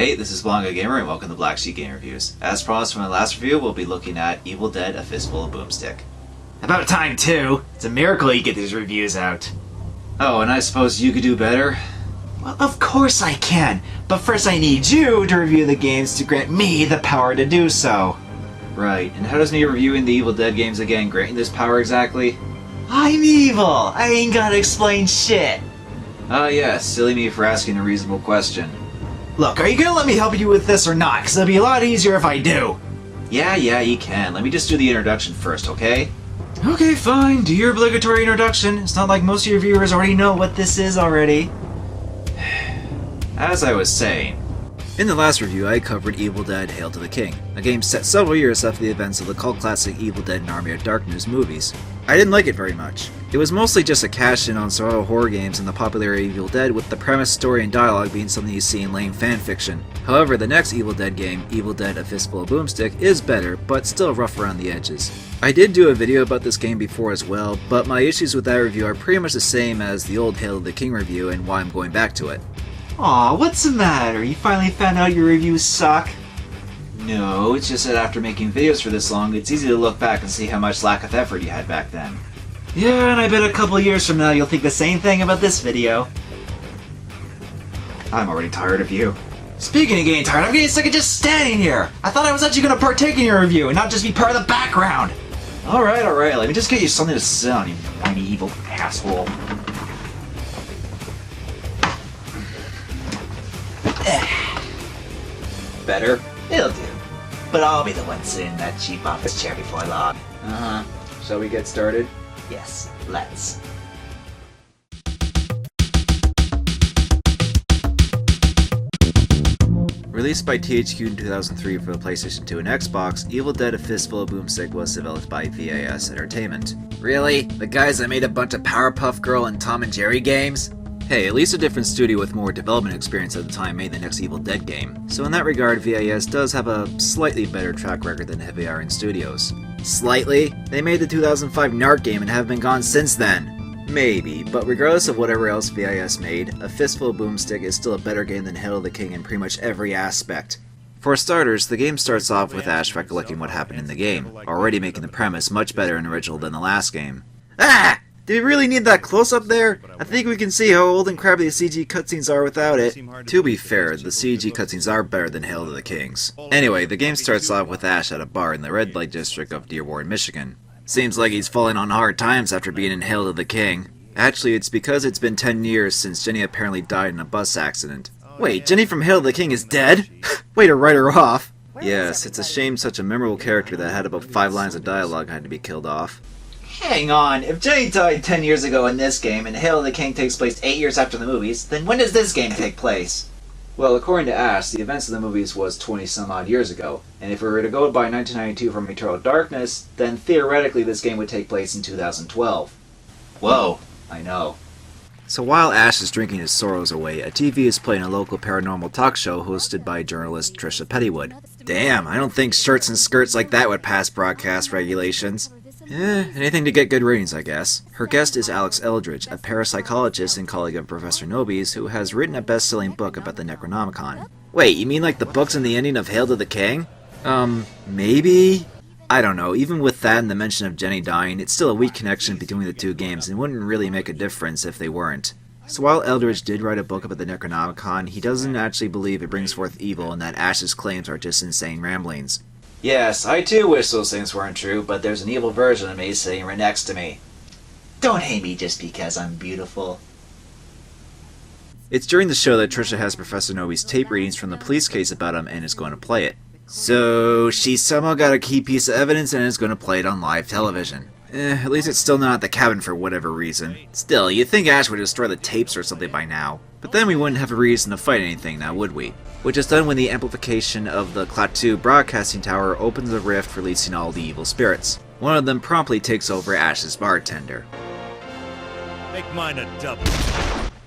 Hey, this is Blondeguygamer and welcome to Black Sheep Game Reviews. As promised from my last review, we'll be looking at Evil Dead: A Fistful of Boomstick. About time, too. It's a miracle you get these reviews out. Oh, and I suppose you could do better? Well, of course I can, but first I need you to review the games to grant me the power to do so. Right, and how does me reviewing the Evil Dead games again grant you this power exactly? I'm evil! I ain't gotta explain shit! Ah yes, silly me for asking a reasonable question. Look, are you gonna let me help you with this or not? Because it'll be a lot easier if I do. Yeah, you can. Let me just do the introduction first, okay? Okay, fine. Do your obligatory introduction. It's not like most of your viewers already know what this is already. As I was saying, in the last review I covered Evil Dead: Hail to the King, a game set several years after the events of the cult classic Evil Dead and Army of Darkness movies. I didn't like it very much. It was mostly just a cash-in on survival horror games and the popularity of Evil Dead, with the premise, story, and dialogue being something you see in lame fanfiction. However, the next Evil Dead game, Evil Dead: A Fistful of Boomstick, is better, but still rough around the edges. I did do a video about this game before as well, but my issues with that review are pretty much the same as the old Hail to the King review and why I'm going back to it. Aw, what's the matter? You finally found out your reviews suck? No, it's just that after making videos for this long, it's easy to look back and see how much lack of effort you had back then. Yeah, and I bet a couple years from now you'll think the same thing about this video. I'm already tired of you. Speaking of getting tired, I'm getting sick of just standing here! I thought I was actually gonna partake in your review and not just be part of the background! Alright, let me just get you something to sit on, you whiny evil asshole. Better? It'll do. But I'll be the one sitting in that cheap office chair before long. Uh-huh. Shall we get started? Yes, let's. Released by THQ in 2003 for the PlayStation 2 and Xbox, Evil Dead: A Fistful of Boomstick was developed by VAS Entertainment. Really? The guys that made a bunch of Powerpuff Girl and Tom and Jerry games? Hey, at least a different studio with more development experience at the time made the next Evil Dead game. So in that regard, VAS does have a slightly better track record than Heavy Iron Studios. Slightly? They made the 2005 Narc game and have been gone since then. Maybe, but regardless of whatever else VAS made, A Fistful of Boomstick is still a better game than Hail to the King in pretty much every aspect. For starters, the game starts off with Ash recollecting what happened in the game, already making the premise much better and original than the last game. Ah! Did we really need that close-up there? I think we can see how old and crappy the CG cutscenes are without it. To be fair, the CG cutscenes are better than Hail to the King's. Anyway, the game starts off with Ash at a bar in the red light district of Dearborn, Michigan. Seems like he's falling on hard times after being in Hail to the King. Actually, it's because it's been 10 years since Jenny apparently died in a bus accident. Wait, Jenny from Hail to the King is dead? Way to write her off. Yes, it's a shame such a memorable character that had about 5 lines of dialogue had to be killed off. Hang on, if Jenny died 10 years ago in this game and Hail to the King takes place 8 years after the movies, then when does this game take place? Well, according to Ash, the events of the movies was 20-some-odd years ago, and if we were to go by 1992 from Eternal Darkness, then theoretically this game would take place in 2012. Whoa, I know. So while Ash is drinking his sorrows away, a TV is playing a local paranormal talk show hosted by journalist Trisha Pettywood. Damn, I don't think shirts and skirts like that would pass broadcast regulations. Anything to get good ratings, I guess. Her guest is Alex Eldridge, a parapsychologist and colleague of Professor Noby's, who has written a best-selling book about the Necronomicon. Wait, you mean like the books and the ending of Hail to the King? Maybe? I don't know, even with that and the mention of Jenny dying, it's still a weak connection between the two games and wouldn't really make a difference if they weren't. So while Eldridge did write a book about the Necronomicon, he doesn't actually believe it brings forth evil and that Ash's claims are just insane ramblings. Yes, I too wish those things weren't true, but there's an evil version of me sitting right next to me. Don't hate me just because I'm beautiful. It's during the show that Trisha has Professor Noby's tape readings from the police case about him and is going to play it. So she somehow got a key piece of evidence and is going to play it on live television. At least it's still not at the cabin for whatever reason. Still, you'd think Ash would destroy the tapes or something by now. But then we wouldn't have a reason to fight anything now, would we? Which is done when the amplification of the Klaatu broadcasting tower opens a rift releasing all the evil spirits. One of them promptly takes over Ash's bartender. Make mine a double.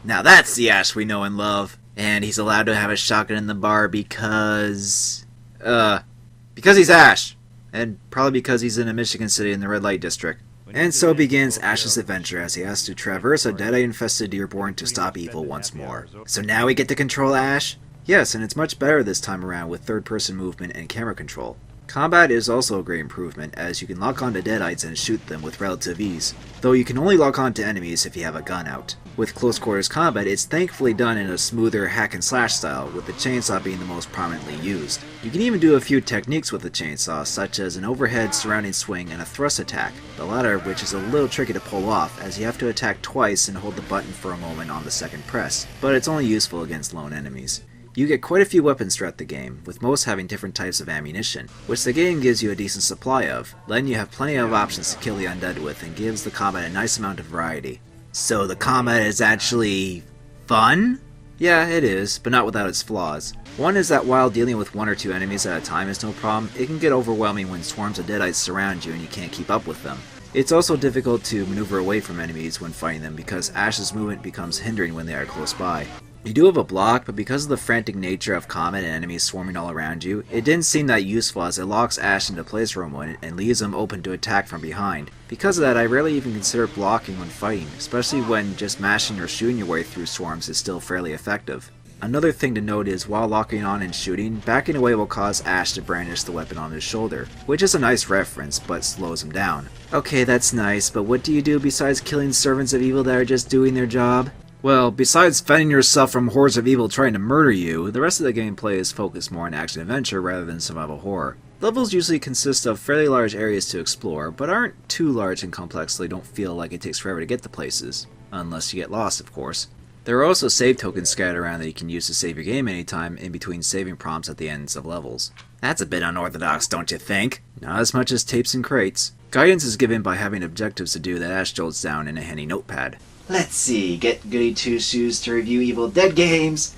Now that's the Ash we know and love. And he's allowed to have a shotgun in the bar because he's Ash. And probably because he's in a Michigan city in the red light district. And so begins Ash's adventure as he has to traverse a dead-eye-infested Dearborn to stop evil once more. So now we get to control Ash? Yes, and it's much better this time around with third-person movement and camera control. Combat is also a great improvement, as you can lock onto deadites and shoot them with relative ease, though you can only lock onto enemies if you have a gun out. With close quarters combat, it's thankfully done in a smoother hack and slash style, with the chainsaw being the most prominently used. You can even do a few techniques with the chainsaw, such as an overhead surrounding swing and a thrust attack, the latter of which is a little tricky to pull off, as you have to attack twice and hold the button for a moment on the second press, but it's only useful against lone enemies. You get quite a few weapons throughout the game, with most having different types of ammunition, which the game gives you a decent supply of, letting you have plenty of options to kill the undead with and gives the combat a nice amount of variety. So the combat is actually fun? Yeah, it is, but not without its flaws. One is that while dealing with one or two enemies at a time is no problem, it can get overwhelming when swarms of deadites surround you and you can't keep up with them. It's also difficult to maneuver away from enemies when fighting them because Ash's movement becomes hindering when they are close by. You do have a block, but because of the frantic nature of combat and enemies swarming all around you, it didn't seem that useful as it locks Ash into place for a moment and leaves him open to attack from behind. Because of that, I rarely even consider blocking when fighting, especially when just mashing or shooting your way through swarms is still fairly effective. Another thing to note is while locking on and shooting, backing away will cause Ash to brandish the weapon on his shoulder, which is a nice reference, but slows him down. Okay, that's nice, but what do you do besides killing servants of evil that are just doing their job? Well, besides fending yourself from hordes of evil trying to murder you, the rest of the gameplay is focused more on action-adventure rather than survival horror. Levels usually consist of fairly large areas to explore, but aren't too large and complex so they don't feel like it takes forever to get to places. Unless you get lost, of course. There are also save tokens scattered around that you can use to save your game anytime in between saving prompts at the ends of levels. That's a bit unorthodox, don't you think? Not as much as tapes and crates. Guidance is given by having objectives to do that Ash jots down in a handy notepad. Let's see, get Goody Two-Shoes to review Evil Dead games,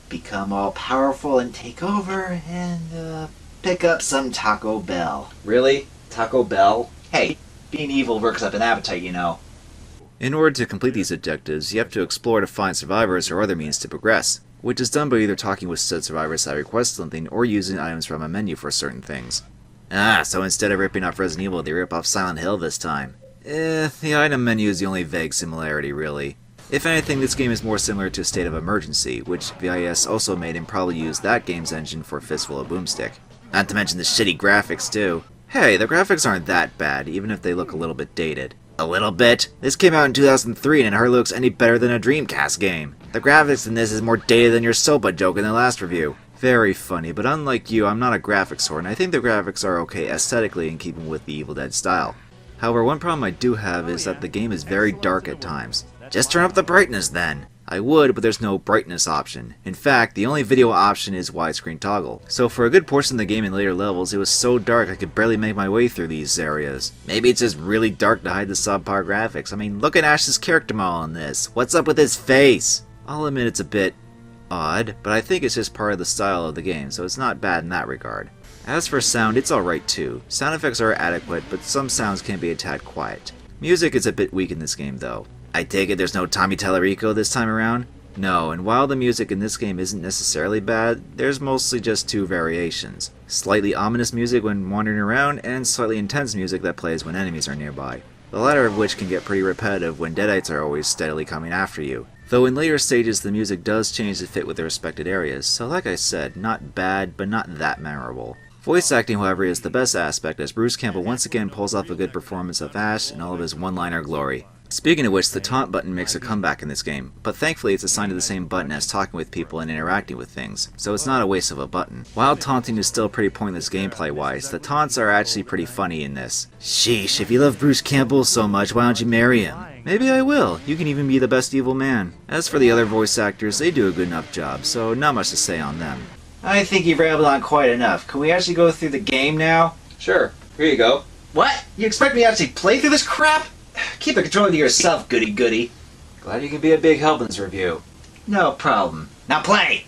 become all-powerful and take over, and, pick up some Taco Bell. Really? Taco Bell? Hey, being evil works up an appetite, you know. In order to complete these objectives, you have to explore to find survivors or other means to progress, which is done by either talking with said survivors that request something or using items from a menu for certain things. Ah, so instead of ripping off Resident Evil, they rip off Silent Hill this time. The item menu is the only vague similarity, really. If anything, this game is more similar to State of Emergency, which VIS also made and probably used that game's engine for Fistful of Boomstick. Not to mention the shitty graphics, too. Hey, the graphics aren't that bad, even if they look a little bit dated. A little bit? This came out in 2003 and it hardly looks any better than a Dreamcast game. The graphics in this is more dated than your SOPA joke in the last review. Very funny, but unlike you, I'm not a graphics whore, and I think the graphics are okay aesthetically in keeping with the Evil Dead style. However, one problem I do have is that the game is very dark at times. Just turn up the brightness then! I would, but there's no brightness option. In fact, the only video option is widescreen toggle. So for a good portion of the game in later levels, it was so dark I could barely make my way through these areas. Maybe it's just really dark to hide the subpar graphics. I mean, look at Ash's character model in this. What's up with his face? I'll admit it's a bit odd, but I think it's just part of the style of the game, so it's not bad in that regard. As for sound, it's alright too. Sound effects are adequate, but some sounds can be a tad quiet. Music is a bit weak in this game though. I take it there's no Tommy Tallarico this time around? No, and while the music in this game isn't necessarily bad, there's mostly just two variations. Slightly ominous music when wandering around, and slightly intense music that plays when enemies are nearby. The latter of which can get pretty repetitive when deadites are always steadily coming after you. Though in later stages the music does change to fit with the respected areas, so like I said, not bad, but not that memorable. Voice acting, however, is the best aspect as Bruce Campbell once again pulls off a good performance of Ash in all of his one-liner glory. Speaking of which, the taunt button makes a comeback in this game, but thankfully it's assigned to the same button as talking with people and interacting with things, so it's not a waste of a button. While taunting is still pretty pointless gameplay-wise, the taunts are actually pretty funny in this. Sheesh, if you love Bruce Campbell so much, why don't you marry him? Maybe I will. You can even be the best evil man. As for the other voice actors, they do a good enough job, so not much to say on them. I think you've rambled on quite enough. Can we actually go through the game now? Sure, here you go. What? You expect me to actually play through this crap? Keep the control to yourself, goody-goody. Glad you can be a big help in this review. No problem. Now play!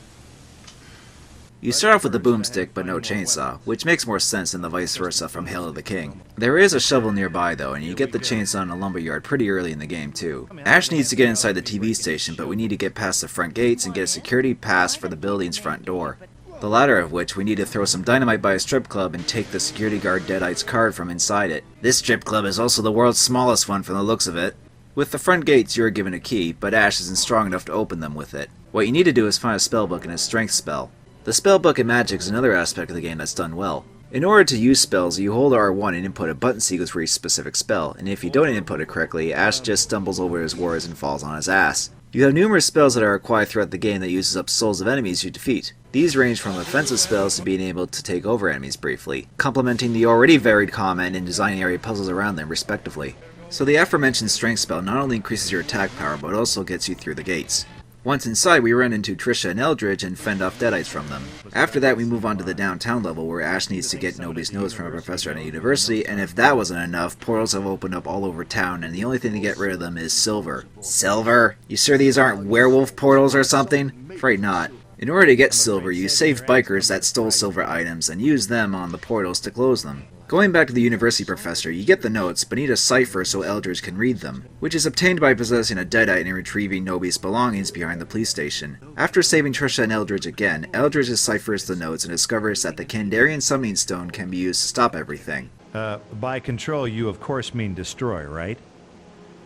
You start off with the boomstick, but no chainsaw, which makes more sense than the vice versa from Hail of the King. There is a shovel nearby though, and you get the chainsaw in a lumberyard pretty early in the game too. Ash needs to get inside the TV station, but we need to get past the front gates and get a security pass for the building's front door. The latter of which we need to throw some dynamite by a strip club and take the security guard Deadite's card from inside it. This strip club is also the world's smallest one from the looks of it. With the front gates you are given a key, but Ash isn't strong enough to open them with it. What you need to do is find a spellbook and a strength spell. The spellbook and magic is another aspect of the game that's done well. In order to use spells, you hold R1 and input a button sequence for each specific spell, and if you don't input it correctly, Ash just stumbles over his words and falls on his ass. You have numerous spells that are acquired throughout the game that uses up souls of enemies you defeat. These range from offensive spells to being able to take over enemies briefly, complementing the already varied combat and designing area puzzles around them respectively. So the aforementioned strength spell not only increases your attack power, but also gets you through the gates. Once inside, we run into Trisha and Eldridge and fend off deadites from them. After that, we move on to the downtown level where Ash needs to get Nobody's Nose from a professor at a university, and if that wasn't enough, portals have opened up all over town, and the only thing to get rid of them is silver. Silver? You sure these aren't werewolf portals or something? Afraid not. In order to get silver, you save bikers that stole silver items and use them on the portals to close them. Going back to the university professor, you get the notes, but need a cipher so Eldridge can read them, which is obtained by possessing a deadite and retrieving Nobi's belongings behind the police station. After saving Trisha and Eldridge again, Eldridge deciphers the notes and discovers that the Kandarian summoning stone can be used to stop everything. By control, you of course mean destroy, right?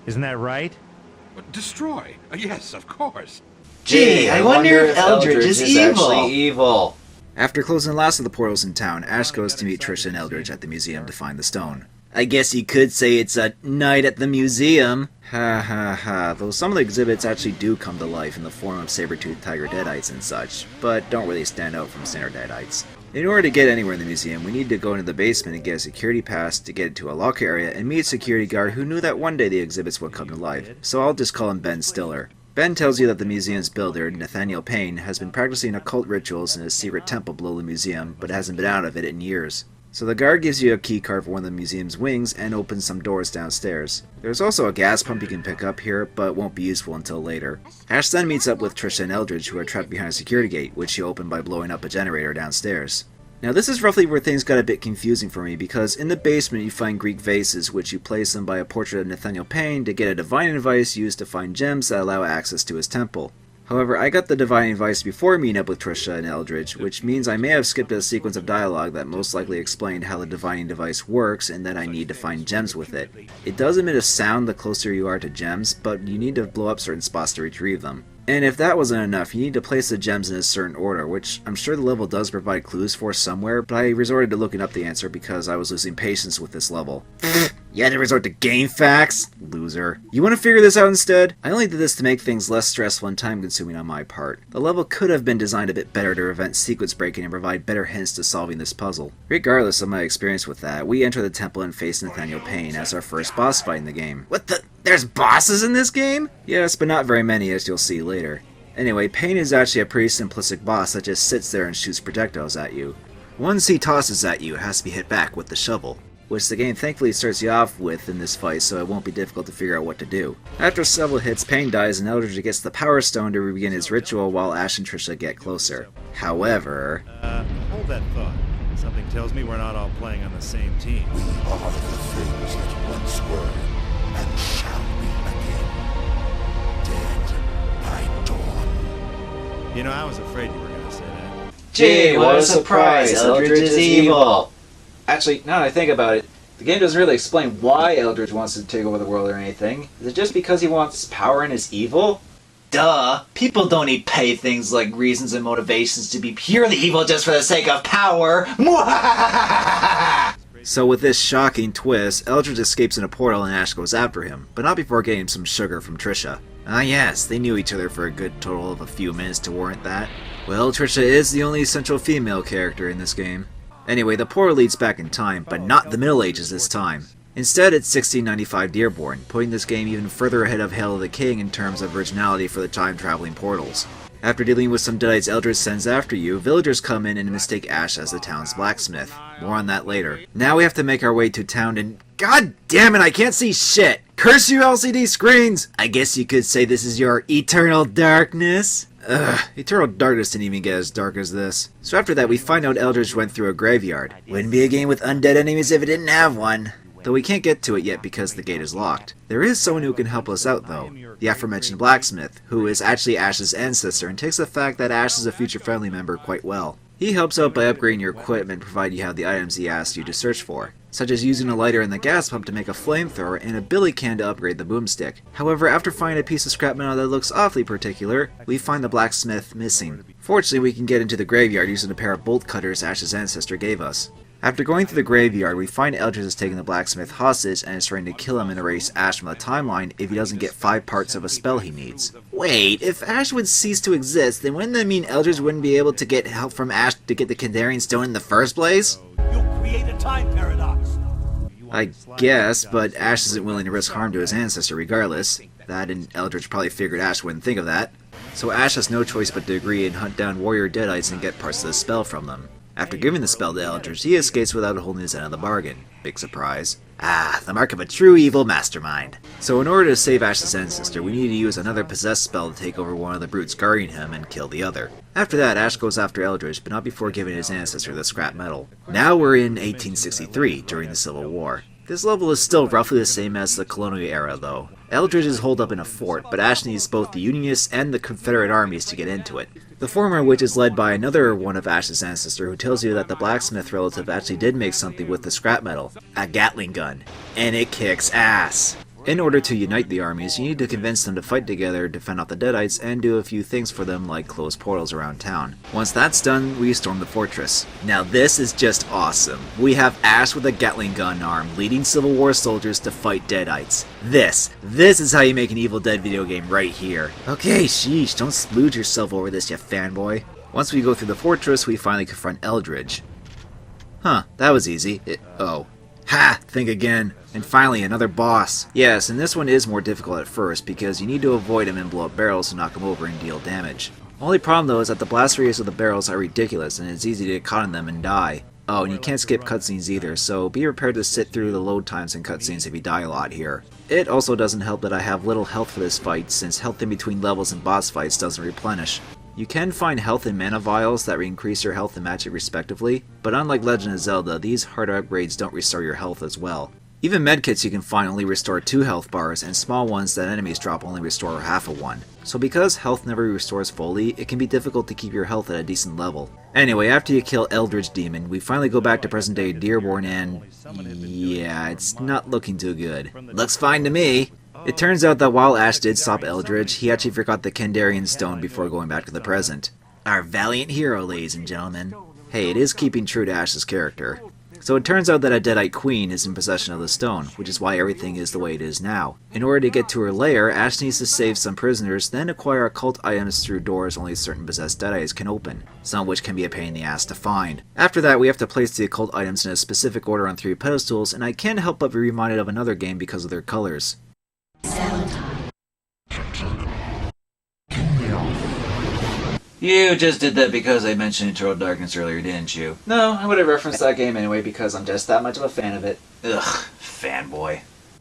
Isn't that right? Destroy? Yes, of course. Gee, I wonder if Eldridge is actually evil. After closing the last of the portals in town, Ash goes to meet Trisha and Eldridge at the museum to find the stone. I guess you could say it's a night at the museum. Ha ha ha, though some of the exhibits actually do come to life in the form of saber-toothed tiger deadites and such, but don't really stand out from standard deadites. In order to get anywhere in the museum, we need to go into the basement and get a security pass to get into a locker area and meet a security guard who knew that one day the exhibits would come to life, so I'll just call him Ben Stiller. Ben tells you that the museum's builder, Nathaniel Payne, has been practicing occult rituals in a secret temple below the museum, but hasn't been out of it in years. So the guard gives you a key card for one of the museum's wings and opens some doors downstairs. There's also a gas pump you can pick up here, but won't be useful until later. Ash then meets up with Trisha and Eldridge, who are trapped behind a security gate, which you open by blowing up a generator downstairs. Now this is roughly where things got a bit confusing for me, because in the basement you find Greek vases, which you place them by a portrait of Nathaniel Payne to get a divine device used to find gems that allow access to his temple. However, I got the divine device before meeting up with Trisha and Eldridge, which means I may have skipped a sequence of dialogue that most likely explained how the divining device works and that I need to find gems with it. It does emit a sound the closer you are to gems, but you need to blow up certain spots to retrieve them. And if that wasn't enough, you need to place the gems in a certain order, which I'm sure the level does provide clues for somewhere, but I resorted to looking up the answer because I was losing patience with this level. You had to resort to game facts? Loser. You want to figure this out instead? I only did this to make things less stressful and time consuming on my part. The level could have been designed a bit better to prevent sequence breaking and provide better hints to solving this puzzle. Regardless of my experience with that, we enter the temple and face Nathaniel Payne as our first boss fight in the game. What the? There's bosses in this game? Yes, but not very many, as you'll see later. Anyway, Payne is actually a pretty simplistic boss that just sits there and shoots projectiles at you. Once he tosses at you, it has to be hit back with the shovel, which the game thankfully starts you off with in this fight, so it won't be difficult to figure out what to do. After several hits, Payne dies and Eldridge gets the Power Stone to begin his ritual while Ash and Trisha get closer. However... hold that thought. Something tells me we're not all playing on the same team. We are the things that once were and shall be again. Dead by dawn. You know, I was afraid you were going to say that. Gee, what a surprise! Eldridge is evil! Actually, now that I think about it, the game doesn't really explain why Eldridge wants to take over the world or anything. Is it just because he wants power and is evil? Duh! People don't need petty things like reasons and motivations to be purely evil just for the sake of power! So with this shocking twist, Eldridge escapes in a portal and Ash goes after him, but not before getting some sugar from Trisha. Ah yes, they knew each other for a good total of a few minutes to warrant that. Well, Trisha is the only central female character in this game. Anyway, the portal leads back in time, but not the Middle Ages this time. Instead, it's 1695 Dearborn, putting this game even further ahead of Hail of the King in terms of originality for the time-traveling portals. After dealing with some deadites Eldridge sends after you, villagers come in and mistake Ash as the town's blacksmith. More on that later. Now we have to make our way to town and... God damn it, I can't see shit! Curse you LCD screens! I guess you could say this is your eternal darkness? Ugh, Eternal Darkness didn't even get as dark as this. So after that, we find out Eldridge went through a graveyard. Wouldn't be a game with undead enemies if it didn't have one. Though we can't get to it yet because the gate is locked. There is someone who can help us out though. The aforementioned blacksmith, who is actually Ash's ancestor and takes the fact that Ash is a future family member quite well. He helps out by upgrading your equipment provided you have the items he asked you to search for. such as using a lighter and the gas pump to make a flamethrower and a billy can to upgrade the boomstick. However, after finding a piece of scrap metal that looks awfully particular, we find the blacksmith missing. Fortunately, we can get into the graveyard using a pair of bolt cutters Ash's ancestor gave us. After going through the graveyard, we find Eldridge has taken the blacksmith hostage and is trying to kill him and erase Ash from the timeline if he doesn't get 5 parts of a spell he needs. Wait, if Ash would cease to exist, then wouldn't that mean Eldridge wouldn't be able to get help from Ash to get the Kandarian stone in the first place? You'll create a time paradox. I guess, but Ash isn't willing to risk harm to his ancestor regardless. That and Eldridge probably figured Ash wouldn't think of that. So Ash has no choice but to agree and hunt down warrior deadites and get parts of the spell from them. After giving the spell to Eldridge, he escapes without holding his end of the bargain. Big surprise. Ah, the mark of a true evil mastermind. So in order to save Ash's ancestor, we need to use another possessed spell to take over one of the brutes guarding him and kill the other. After that, Ash goes after Eldridge, but not before giving his ancestor the scrap metal. Now we're in 1863, during the Civil War. This level is still roughly the same as the colonial era, though. Eldridge is holed up in a fort, but Ash needs both the Unionists and the Confederate armies to get into it. The former of which is led by another one of Ash's ancestors who tells you that the blacksmith relative actually did make something with the scrap metal, a Gatling gun, and it kicks ass. In order to unite the armies, you need to convince them to fight together to fend off the Deadites and do a few things for them like close portals around town. Once that's done, we storm the fortress. Now this is just awesome. We have Ash with a Gatling gun arm leading Civil War soldiers to fight Deadites. This is how you make an Evil Dead video game right here. Okay, sheesh, don't splooge yourself over this, you fanboy. Once we go through the fortress, we finally confront Eldridge. Huh, that was easy. Oh. Ha! Think again. And finally, another boss. Yes, and this one is more difficult at first, because you need to avoid him and blow up barrels to knock him over and deal damage. Only problem though is that the blast radius of the barrels are ridiculous, and it's easy to get caught in them and die. Oh, and you can't skip cutscenes either, so be prepared to sit through the load times and cutscenes if you die a lot here. It also doesn't help that I have little health for this fight, since health in between levels and boss fights doesn't replenish. You can find health and mana vials that increase your health and magic respectively, but unlike Legend of Zelda, these harder upgrades don't restore your health as well. Even medkits you can find only restore 2 health bars, and small ones that enemies drop only restore half of 1. So because health never restores fully, it can be difficult to keep your health at a decent level. Anyway, after you kill Eldridge Demon, we finally go back to present day Dearborn and... yeah, it's not looking too good. Looks fine to me! It turns out that while Ash did stop Eldridge, he actually forgot the Kandarian stone before going back to the present. Our valiant hero, ladies and gentlemen. Hey, it is keeping true to Ash's character. So it turns out that a Deadite Queen is in possession of the stone, which is why everything is the way it is now. In order to get to her lair, Ash needs to save some prisoners, then acquire occult items through doors only certain possessed Deadites can open, some of which can be a pain in the ass to find. After that, we have to place the occult items in a specific order on 3 pedestals, and I can't help but be reminded of another game because of their colors. You just did that because I mentioned Eternal Darkness earlier, didn't you? No, I would have referenced that game anyway because I'm just that much of a fan of it. Ugh, fanboy.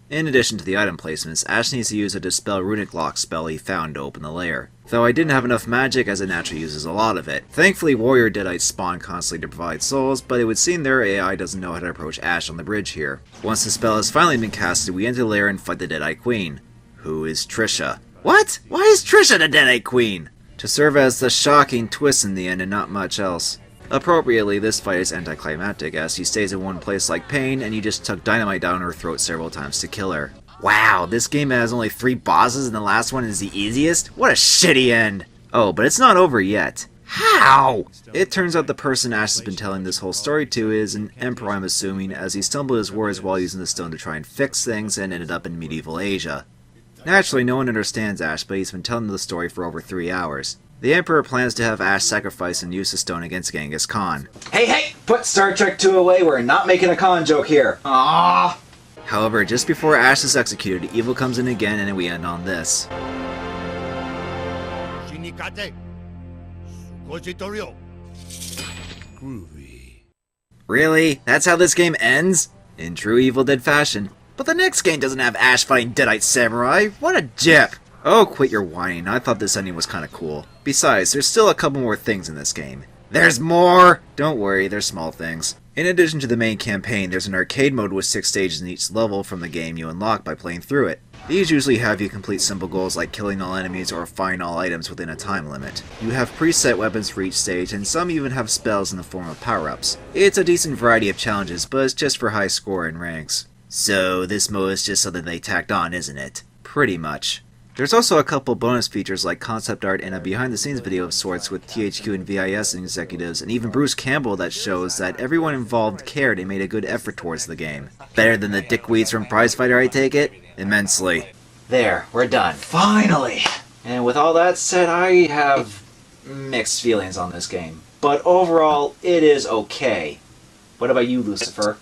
In addition to the item placements, Ash needs to use a Dispel Runic Lock spell he found to open the lair. Though I didn't have enough magic as it naturally uses a lot of it. Thankfully, warrior deadites spawn constantly to provide souls, but it would seem their AI doesn't know how to approach Ash on the bridge here. Once the spell has finally been casted, we enter the lair and fight the Deadite Queen, who is Trisha. What? Why is Trisha the Deadite Queen? To serve as the shocking twist in the end and not much else. Appropriately, this fight is anticlimactic as she stays in one place like Pain and you just tuck dynamite down her throat several times to kill her. Wow, this game has only 3 bosses and the last one is the easiest? What a shitty end! Oh, but it's not over yet. How? It turns out the person Ash has been telling this whole story to is an emperor, I'm assuming, as he stumbled his words while using the stone to try and fix things and ended up in medieval Asia. Naturally, no one understands Ash, but he's been telling the story for over 3 hours. The Emperor plans to have Ash sacrifice and use the stone against Genghis Khan. Hey! Put Star Trek 2 away, we're not making a Khan joke here. Aww. However, just before Ash is executed, evil comes in again and we end on this. Groovy. Really? That's how this game ends? In true Evil Dead fashion. But the next game doesn't have Ash fighting Deadite Samurai. What a jip! Oh, quit your whining. I thought this ending was kinda cool. Besides, there's still a couple more things in this game. There's more! Don't worry, they're small things. In addition to the main campaign, there's an arcade mode with 6 stages in each level from the game you unlock by playing through it. These usually have you complete simple goals like killing all enemies or find all items within a time limit. You have preset weapons for each stage, and some even have spells in the form of power-ups. It's a decent variety of challenges, but it's just for high score and ranks. So this mode is just something they tacked on, isn't it? Pretty much. There's also a couple bonus features like concept art and a behind-the-scenes video of sorts with THQ and VIS executives, and even Bruce Campbell that shows that everyone involved cared and made a good effort towards the game. Better than the dickweeds from Prizefighter, I take it? Immensely. There, we're done. Finally! And with all that said, I have mixed feelings on this game. But overall, it is okay. What about you, Lucifer?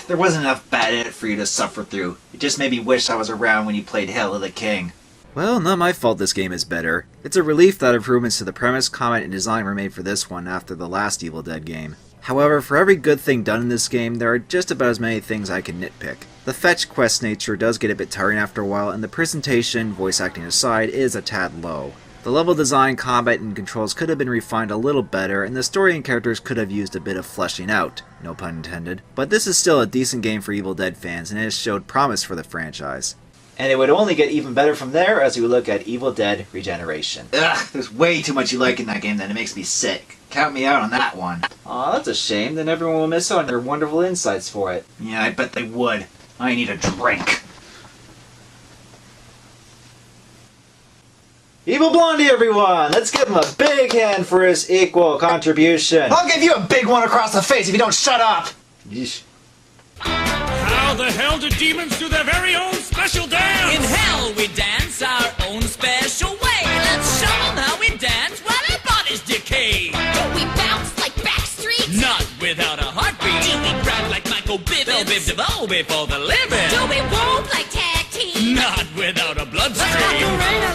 There wasn't enough bad in it for you to suffer through. It just made me wish I was around when you played Hail of the King. Well, not my fault this game is better. It's a relief that improvements to the premise, combat, and design were made for this one after the last Evil Dead game. However, for every good thing done in this game, there are just about as many things I can nitpick. The fetch quest nature does get a bit tiring after a while, and the presentation, voice acting aside, is a tad low. The level design, combat, and controls could have been refined a little better, and the story and characters could have used a bit of fleshing out, no pun intended. But this is still a decent game for Evil Dead fans, and it has showed promise for the franchise. And it would only get even better from there as we look at Evil Dead Regeneration. Ugh, there's way too much you like in that game that it makes me sick. Count me out on that one. Aw, that's a shame. Then everyone will miss out on your wonderful insights for it. Yeah, I bet they would. I need a drink. Evil Blondie, everyone! Let's give him a big hand for his equal contribution. I'll give you a big one across the face if you don't shut up! Yeesh. How the hell do demons do their very own special dance? In hell we dance our own special way. Let's show them how we dance while our bodies decay. Do we bounce like Backstreet? Not without a heartbeat. Do we grab like Michael Bivins? Before the living. Do we roll like Tag Team? Not without a bloodstream. Macarena